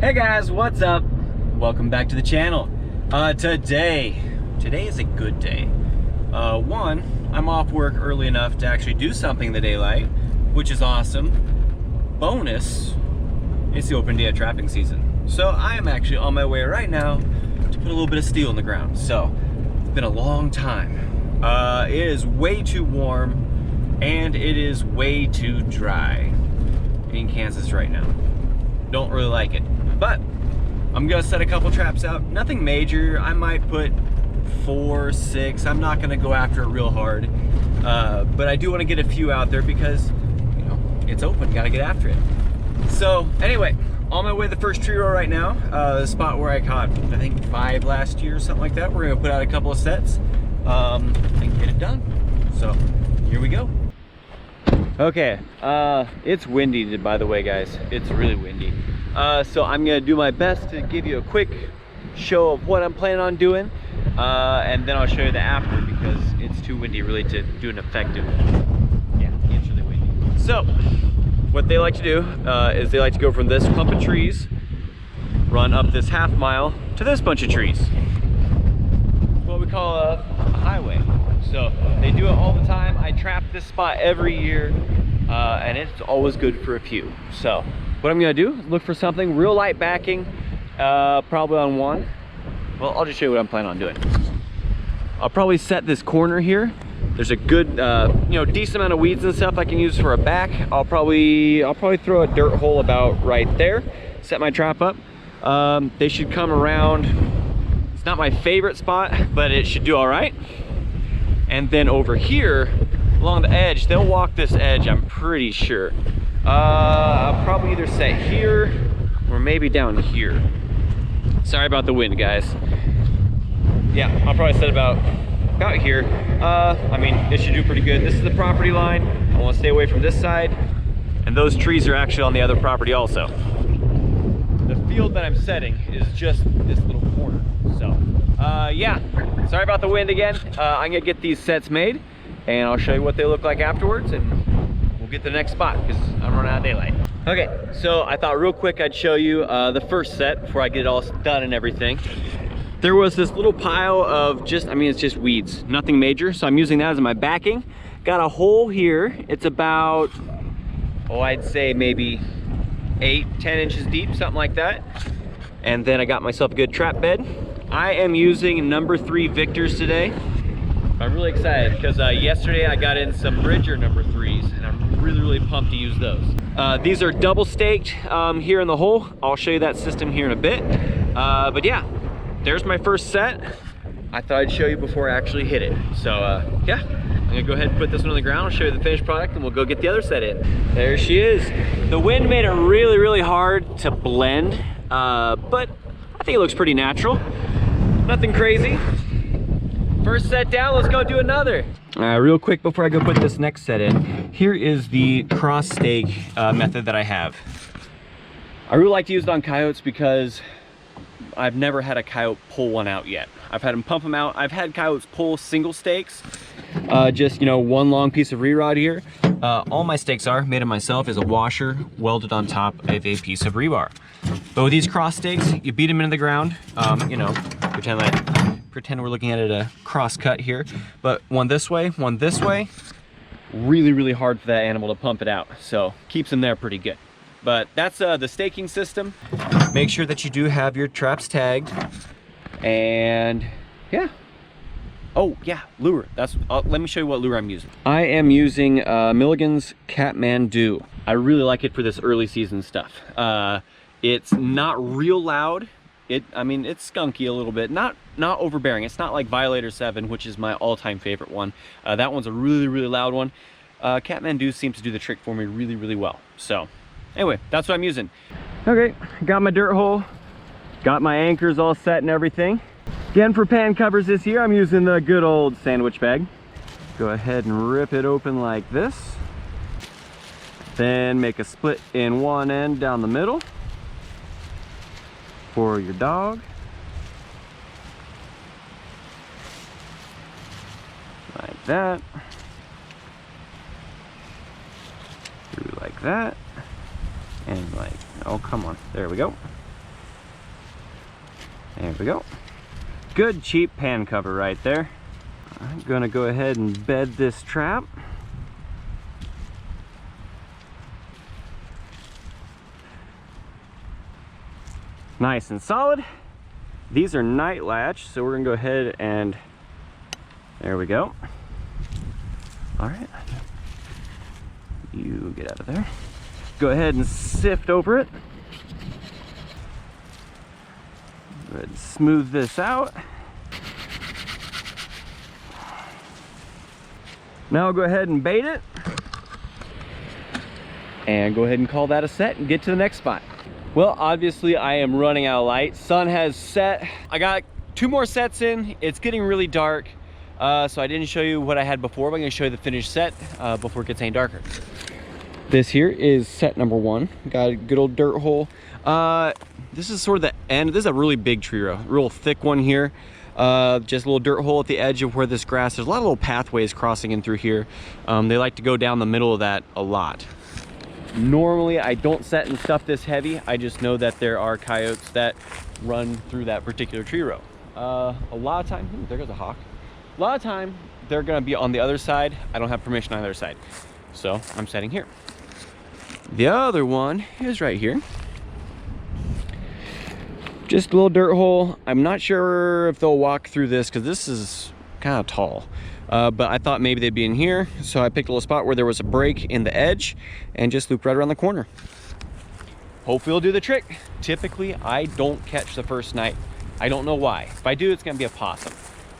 Hey guys, what's up? Welcome back to the channel. Today is a good day. One, I'm off work early enough to actually do something in the daylight, which is awesome. Bonus, it's the open day of trapping season. So I am actually on my way right now to put a little bit of steel in the ground. So it's been a long time. It is way too warm and it is way too dry in Kansas right now. Don't really like it, but I'm gonna set a couple traps out. Nothing major. I might put 4, 6. I'm not gonna go after it real hard, but I do want to get a few out there because, you know, it's open. Got to get after it. So anyway, on my way to the first tree row right now. The spot where I caught, I think 5 last year or something like that. We're gonna put out a couple of sets and get it done. So here we go. Okay, it's windy, by the way, guys. It's really windy. So I'm gonna do my best to give you a quick show of what I'm planning on doing, and then I'll show you the after because it's too windy really to do an effective. Yeah, it's really windy. So what they like to do is they like to go from this clump of trees, run up this half mile to this bunch of trees. What we call a highway. So they do it all the time. I trap this spot every year, and it's always good for a few. So what I'm gonna do is look for something real light backing, probably on one. Well, I'll just show you what I'm planning on doing. I'll probably set this corner here. There's a good, you know, decent amount of weeds and stuff I can use for a back. I'll probably throw a dirt hole about right there. Set my trap up. They should come around. It's not my favorite spot, but it should do all right. And then over here, along the edge, they'll walk this edge, I'm pretty sure. I'll probably either set here or maybe down here. Sorry about the wind, guys. Yeah, I'll probably set about here. I mean, it should do pretty good. This is the property line. I want to stay away from this side. And those trees are actually on the other property also. The field that I'm setting is just this little corner. So, yeah, sorry about the wind again. I'm gonna get these sets made and I'll show you what they look like afterwards, and we'll get to the next spot because I'm running out of daylight. Okay, so I thought real quick I'd show you the first set before I get it all done and everything. There was this little pile of just, I mean, it's just weeds, nothing major. So I'm using that as my backing. Got a hole here. It's about, oh, I'd say maybe 8-10 inches deep, something like that. And then I got myself a good trap bed. I am using number 3 Victors today. I'm really excited because yesterday I got in some Bridger number 3s and I'm really pumped to use those. These are double staked here in the hole. I'll show you that system here in a bit. But yeah, there's my first set. I thought I'd show you before I actually hit it. So yeah, I'm gonna go ahead and put this one on the ground. I'll show you the finished product and we'll go get the other set in. There she is. The wind made it really hard to blend, but I think it looks pretty natural. Nothing crazy. First set down, let's go do another. Real quick before I go put this next set in, here is the cross stake method that I have. I really like to use it on coyotes because I've never had a coyote pull one out yet. I've had them pump them out. I've had coyotes pull single stakes, just, you know, one long piece of re-rod here. All my stakes are made of myself is a washer welded on top of a piece of rebar. But with these cross stakes, you beat them into the ground. You know, pretend we're looking at it a cross cut here, but one this way, really hard for that animal to pump it out. So keeps them there pretty good. But that's the staking system. Make sure that you do have your traps tagged, and yeah. Oh yeah, lure. That's let me show you what lure I'm using. I am using Milligan's Kathmandu. I really like it for this early season stuff. It's not real loud. I mean, it's skunky a little bit, not overbearing. It's not like Violator 7, which is my all-time favorite one. That one's a really loud one. Kathmandu seems to do the trick for me really well. So anyway, that's what I'm using. Okay, got my dirt hole, got my anchors all set and everything. Again, for pan covers this year, I'm using the good old sandwich bag. Go ahead and rip it open like this. Then make a split in one end down the middle for your dog. Like that. Through like that. And like, oh, come on. There we go. There we go. Good cheap pan cover right there. I'm gonna go ahead and bed this trap. Nice and solid. These are night latch, so we're gonna go ahead and there we go. All right, you get out of there. Go ahead and sift over it. Go ahead and smooth this out. Now I'll go ahead and bait it. And go ahead and call that a set and get to the next spot. Well, obviously I am running out of light. Sun has set. I got 2 more sets in. It's getting really dark. So I didn't show you what I had before, but I'm gonna show you the finished set before it gets any darker. This here is set number 1. Got a good old dirt hole. This is sort of the end. This is a really big tree row, real thick one here. Just a little dirt hole at the edge of where this grass, there's a lot of little pathways crossing in through here. They like to go down the middle of that a lot. Normally I don't set and stuff this heavy. I just know that there are coyotes that run through that particular tree row. A lot of time, there goes a hawk. A lot of time they're gonna be on the other side. I don't have permission on the other side, so I'm setting here. The other one is right here. Just a little dirt hole. I'm not sure if they'll walk through this because this is kind of tall. But I thought maybe they'd be in here. So I picked a little spot where there was a break in the edge and just looped right around the corner. Hopefully it'll do the trick. Typically, I don't catch the first night. I don't know why. If I do, it's gonna be a possum.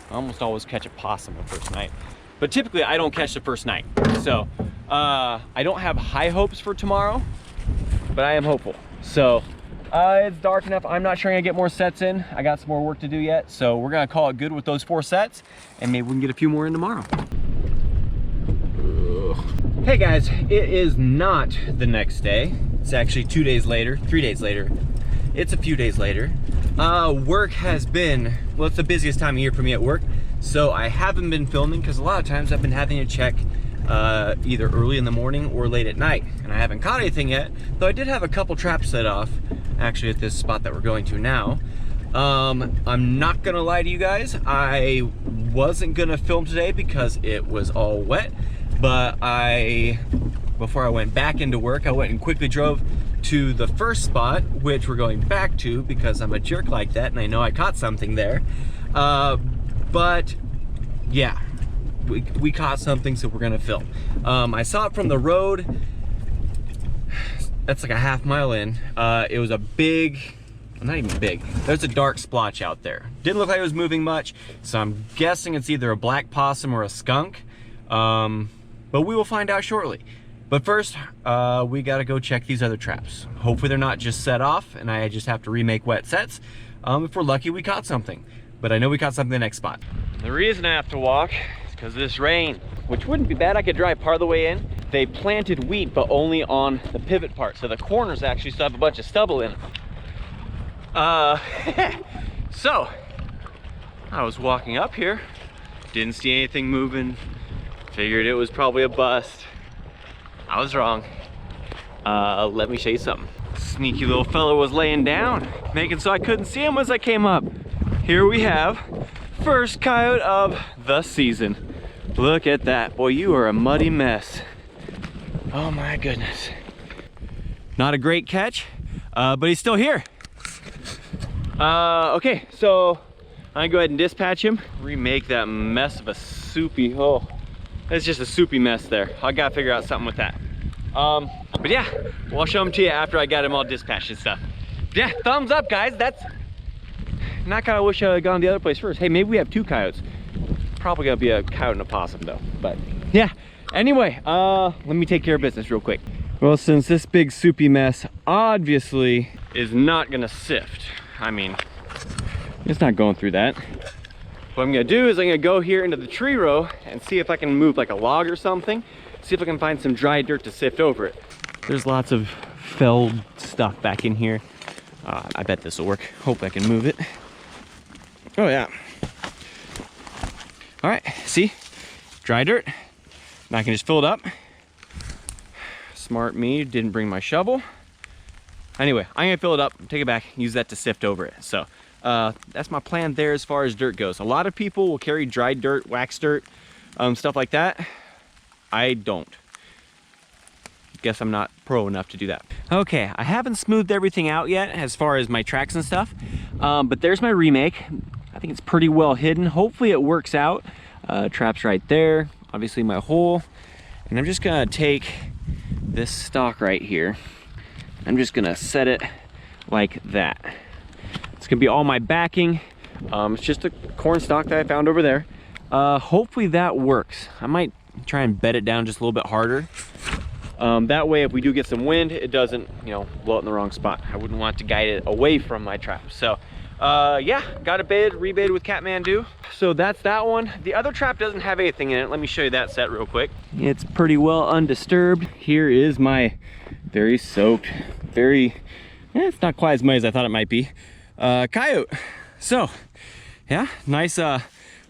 I almost always catch a possum the first night. But typically I don't catch the first night. So I don't have high hopes for tomorrow, but I am hopeful. So it's dark enough. I'm not sure I'm gonna get more sets in. I got some more work to do yet. So we're gonna call it good with those 4 sets and maybe we can get a few more in tomorrow. Hey guys, it is not the next day. It's actually 2 days later, 3 days later. It's a few days later. Work has been, well, it's the busiest time of year for me at work. So I haven't been filming because a lot of times I've been having to check either early in the morning or late at night. And I haven't caught anything yet, though I did have a couple traps set off actually at this spot that we're going to now. I'm not gonna lie to you guys, I wasn't gonna film today because it was all wet, but before I went back into work, I went and quickly drove to the first spot, which we're going back to because I'm a jerk like that and I know I caught something there. But yeah, we caught something, so we're gonna film. I saw it from the road. That's like a half mile in. It was a big, not even big, there's a dark splotch out there. Didn't look like it was moving much, so I'm guessing it's either a black possum or a skunk. But we will find out shortly. But first, we gotta go check these other traps. Hopefully they're not just set off and I just have to remake wet sets. If we're lucky, we caught something. But I know we caught something in the next spot. The reason I have to walk is because of this rain, which wouldn't be bad. I could drive part of the way in. They planted wheat, but only on the pivot part. So the corners actually still have a bunch of stubble in them. So I was walking up here, didn't see anything moving. Figured it was probably a bust. I was wrong. Let me show you something. Sneaky little fella was laying down, making so I couldn't see him as I came up. Here we have first coyote of the season. Look at that. Boy, you are a muddy mess. Oh my goodness. Not a great catch, but he's still here. Okay, so I'm gonna go ahead and dispatch him. Remake that mess of a soupy, oh, that's just a soupy mess there. I gotta figure out something with that. But yeah, well, I'll show him to you after I got him all dispatched and stuff. Yeah, thumbs up, guys. That's not kinda wish I had gone the other place first. Hey, maybe we have 2 coyotes. Probably gonna be a coyote and a possum though, but yeah. Anyway, let me take care of business real quick. Well, since this big soupy mess obviously is not gonna sift, I mean, it's not going through that. What I'm gonna do is I'm gonna go here into the tree row and see if I can move like a log or something, see if I can find some dry dirt to sift over it. There's lots of felled stuff back in here. I bet this will work. Hope I can move it. Oh yeah. All right, see? Dry dirt. Now I can just fill it up. Smart me, didn't bring my shovel. Anyway, I'm gonna fill it up, take it back, use that to sift over it. So that's my plan there as far as dirt goes. A lot of people will carry dried dirt, wax dirt, stuff like that. I don't. Guess I'm not pro enough to do that. Okay, I haven't smoothed everything out yet as far as my tracks and stuff, but there's my remake. I think it's pretty well hidden. Hopefully it works out. Trap's right there, obviously my hole. And I'm just gonna take this stock right here. I'm just gonna set it like that. It's gonna be all my backing. It's just a corn stalk that I found over there. Hopefully that works. I might try and bed it down just a little bit harder. That way, if we do get some wind, it doesn't, you know, blow it in the wrong spot. I wouldn't want to guide it away from my trap. So, yeah, got it baited, rebaited with Kathmandu. So that's that one. The other trap doesn't have anything in it. Let me show you that set real quick. It's pretty well undisturbed. Here is my very soaked, it's not quite as muddy as I thought it might be, coyote. So, yeah, nice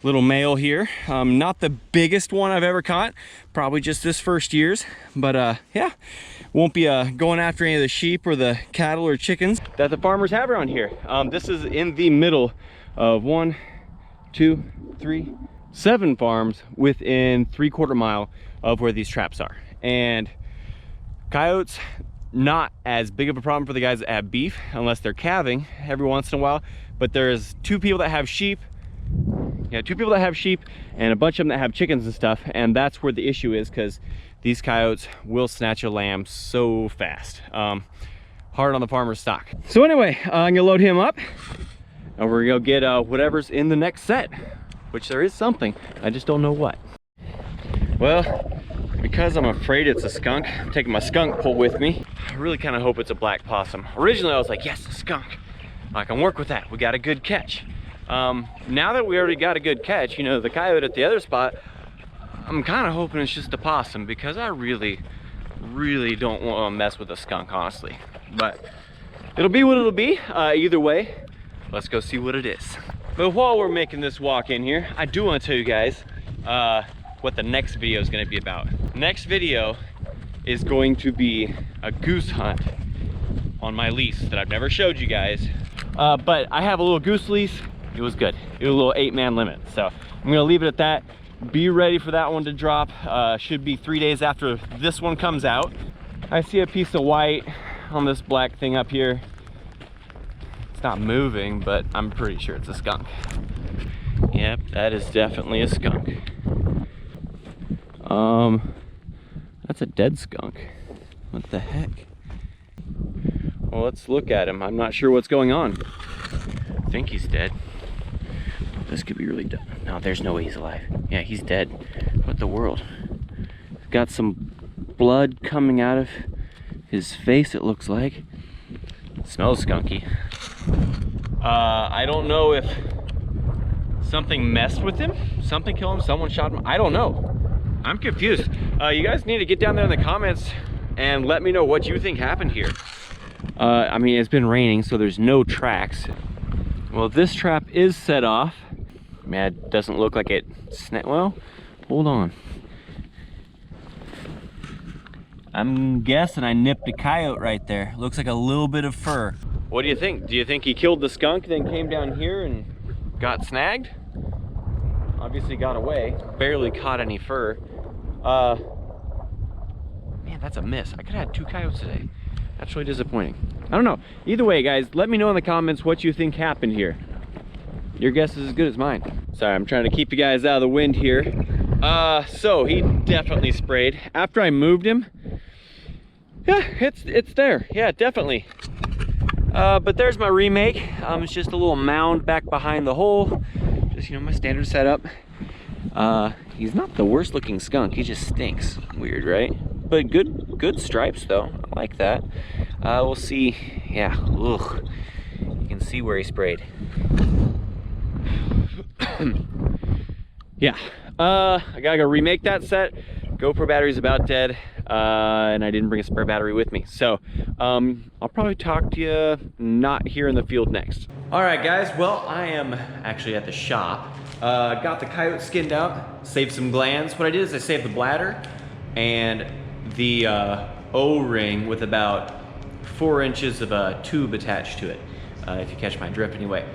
little male here. Not the biggest one I've ever caught, probably just this first year's, but yeah, won't be going after any of the sheep or the cattle or chickens that the farmers have around here. This is in the middle of 1, 2, 3, 7 farms within 3/4 mile of where these traps are. And coyotes, not as big of a problem for the guys that have beef, unless they're calving every once in a while. But there's 2 people that have sheep. Yeah, 2 people that have sheep and a bunch of them that have chickens and stuff, and that's where the issue is, because these coyotes will snatch a lamb so fast. Hard on the farmer's stock. So anyway, I'm gonna load him up and we're gonna get whatever's in the next set, which there is something, I just don't know what. Well, because I'm afraid it's a skunk, I'm taking my skunk pole with me. I really kind of hope it's a black possum. Originally I was like, yes, a skunk, I can work with that, we got a good catch. Now that we already got a good catch, you know, the coyote at the other spot, I'm kind of hoping it's just a possum, because I really don't want to mess with a skunk, honestly. But it'll be what it'll be. Either way, let's go see what it is. But while we're making this walk in here, I do want to tell you guys what the next video is going to be about. Next video is going to be a goose hunt on my lease that I've never showed you guys. But I have a little goose lease. It was good. It was a little 8-man limit. So I'm gonna leave it at that. Be ready for that one to drop. Should be 3 days after this one comes out. I see a piece of white on this black thing up here. It's not moving, but I'm pretty sure it's a skunk. Yep, that is definitely a skunk. That's a dead skunk. What the heck? Well, let's look at him. I'm not sure what's going on. I think he's dead. This could be really dumb. No, there's no way he's alive. Yeah, he's dead. What the world? He's got some blood coming out of his face, it looks like. It smells skunky. I don't know if something messed with him, something killed him, someone shot him. I don't know. I'm confused. You guys need to get down there in the comments and let me know what you think happened here. I mean, it's been raining, so there's no tracks. Well, this trap is set off. Man, it doesn't look like it well, hold on. I'm guessing I nipped a coyote right there. Looks like a little bit of fur. What do you think? Do you think he killed the skunk, then came down here and got snagged? Obviously got away. Barely caught any fur. Man, that's a miss. I could have had 2 coyotes today. That's really disappointing. I don't know. Either way, guys, let me know in the comments what you think happened here. Your guess is as good as mine. Sorry, I'm trying to keep you guys out of the wind here. So he definitely sprayed. After I moved him, yeah, it's there. Yeah, definitely. But there's my remake. It's just a little mound back behind the hole. Just, you know, my standard setup. He's not the worst looking skunk. He just stinks. Weird, right? But good stripes though. I like that. We'll see. Yeah. Ugh. You can see where he sprayed. Yeah. I gotta go remake that set. GoPro battery's about dead, and I didn't bring a spare battery with me. So I'll probably talk to you not here in the field next. All right, guys. Well, I am actually at the shop. Got the coyote skinned out, saved some glands. What I did is I saved the bladder and the O-ring with about 4 inches of a tube attached to it, if you catch my drift anyway.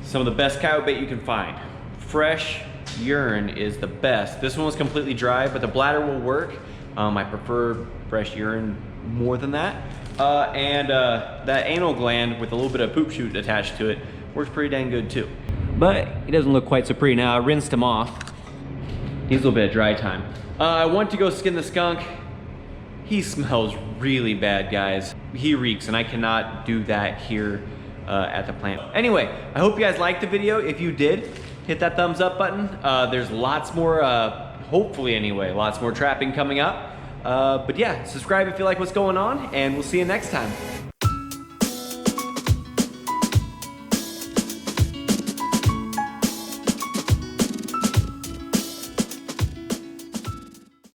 Some of the best coyote bait you can find. Fresh urine is the best. This one was completely dry, but the bladder will work. I prefer fresh urine more than that. That anal gland with a little bit of poop chute attached to it works pretty dang good too. But he doesn't look quite so pretty now. I rinsed him off. Needs a little bit of dry time. I went to go skin the skunk. He smells really bad, guys. He reeks, and I cannot do that here at the plant. Anyway, I hope you guys liked the video. If you did, hit that thumbs up button. There's lots more, hopefully anyway, lots more trapping coming up. But yeah, subscribe if you like what's going on, and we'll see you next time.